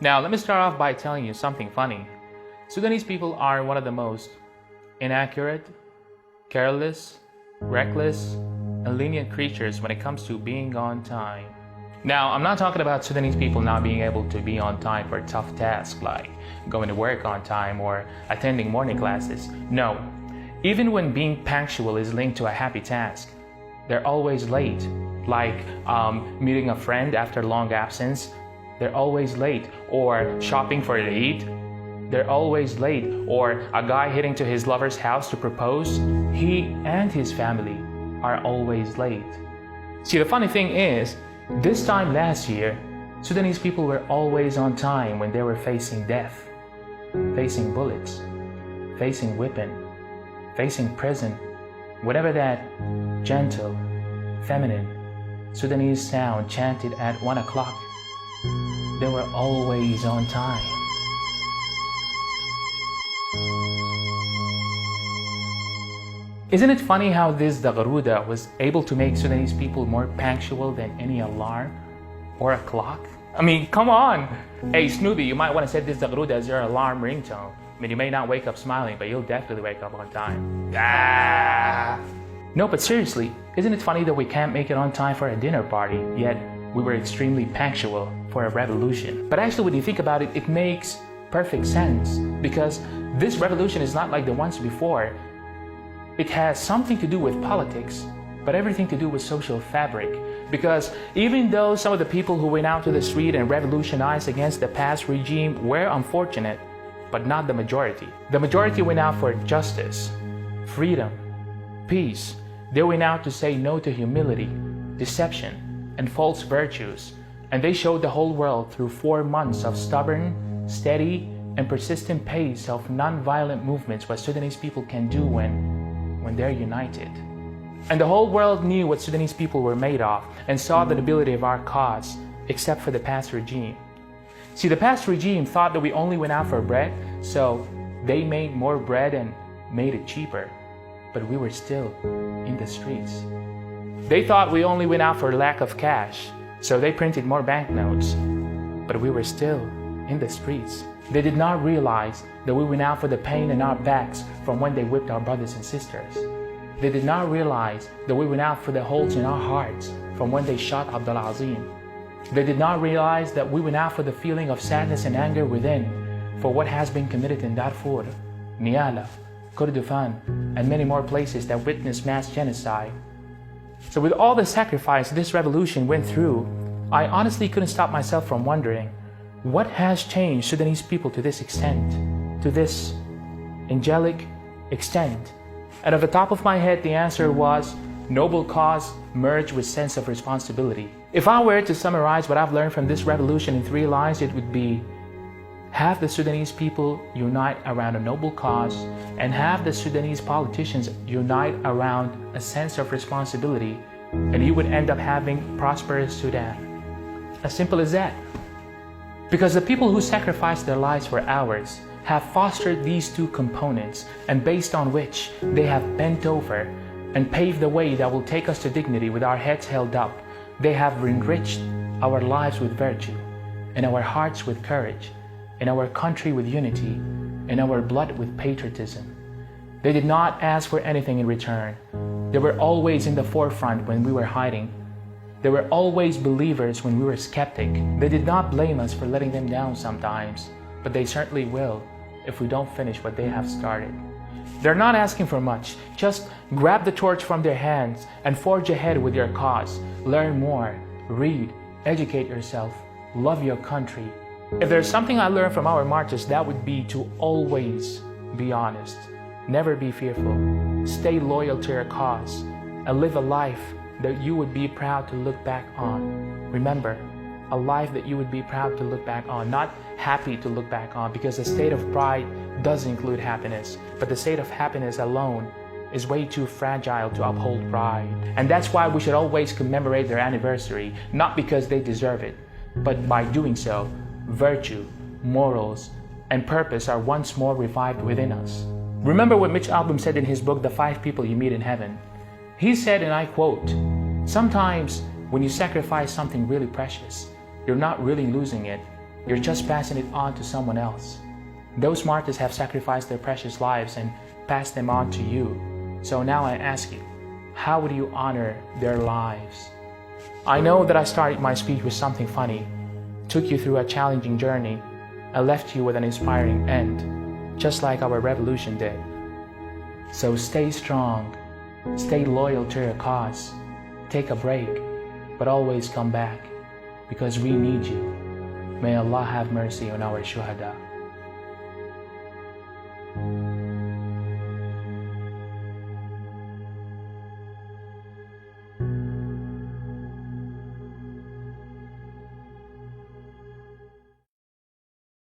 Now, let me start off by telling you something funny. Sudanese people are one of the most inaccurate, careless, reckless, and lenient creatures when it comes to being on time. Now, I'm not talking about Sudanese people not being able to be on time for tough tasks like going to work on time or attending morning classes. No, even when being punctual is linked to a happy task, they're always late. Like meeting a friend after long absence, they're always late. Or shopping for Eid, they're always late. Or a guy heading to his lover's house to propose, he and his family are always late. See, the funny thing is, this time last year, Sudanese people were always on time when they were facing death, facing bullets, facing whipping, facing prison, whatever that gentle, feminine Sudanese sound chanted at 1 o'clock. They were always on time. Isn't it funny how this Dagharuda was able to make Sudanese people more punctual than any alarm or a clock? I mean, come on! Hey Snoopy, you might want to set this Dagharuda as your alarm ringtone. I mean, you may not wake up smiling, but you'll definitely wake up on time. No, but seriously, isn't it funny that we can't make it on time for a dinner party, yet we were extremely punctual for a revolution? But actually, when you think about it, it makes perfect sense, because this revolution is not like the ones before. It has something to do with politics, but everything to do with social fabric. Because even though some of the people who went out to the street and revolutionized against the past regime were unfortunate, but not the majority. The majority went out for justice, freedom, peace. They went out to say no to humility, deception, and false virtues. And they showed the whole world through 4 months of stubborn, steady, and persistent pace of non-violent movements what Sudanese people can do when they're united. And the whole world knew what Sudanese people were made of and saw the nobility of our cause, except for the past regime. See, the past regime thought that we only went out for bread, so they made more bread and made it cheaper. But we were still in the streets. They thought we only went out for lack of cash, so they printed more banknotes. But we were still in the streets. They did not realize that we went out for the pain in our backs from when they whipped our brothers and sisters. They did not realize that we went out for the holes in our hearts from when they shot Abdul Azim. They did not realize that we went out for the feeling of sadness and anger within for what has been committed in Darfur, Niala, Kordofan, and many more places that witnessed mass genocide. So with all the sacrifice this revolution went through, I honestly couldn't stop myself from wondering, what has changed Sudanese people to this extent, to this angelic extent? And at the top of my head, the answer was noble cause merged with sense of responsibility. If I were to summarize what I've learned from this revolution in 3 lines, it would be: have the Sudanese people unite around a noble cause, and have the Sudanese politicians unite around a sense of responsibility, and you would end up having prosperous Sudan. As simple as that. Because the people who sacrificed their lives for ours have fostered these 2 components, and based on which they have bent over and paved the way that will take us to dignity with our heads held up. They have enriched our lives with virtue, and our hearts with courage, and our country with unity, and our blood with patriotism. They did not ask for anything in return. They were always in the forefront when we were hiding. They were always believers when we were skeptic. They did not blame us for letting them down sometimes, but they certainly will if we don't finish what they have started. They're not asking for much. Just grab the torch from their hands and forge ahead with your cause. Learn more, read, educate yourself, love your country. If there's something I learned from our marches, that would be to always be honest. Never be fearful. Stay loyal to your cause and live a life that you would be proud to look back on. Remember, a life that you would be proud to look back on, not happy to look back on, because the state of pride does include happiness, but the state of happiness alone is way too fragile to uphold pride. And that's why we should always commemorate their anniversary, not because they deserve it, but by doing so, virtue, morals, and purpose are once more revived within us. Remember what Mitch Albom said in his book, The 5 People You Meet in Heaven. He said, and I quote, "Sometimes when you sacrifice something really precious, you're not really losing it. You're just passing it on to someone else. Those martyrs have sacrificed their precious lives and passed them on to you. So now I ask you, how would you honor their lives? I know that I started my speech with something funny, took you through a challenging journey, and left you with an inspiring end, just like our revolution did. So stay strong, stay loyal to your cause, take a break, but always come back, because we need you. May Allah have mercy on our shuhada.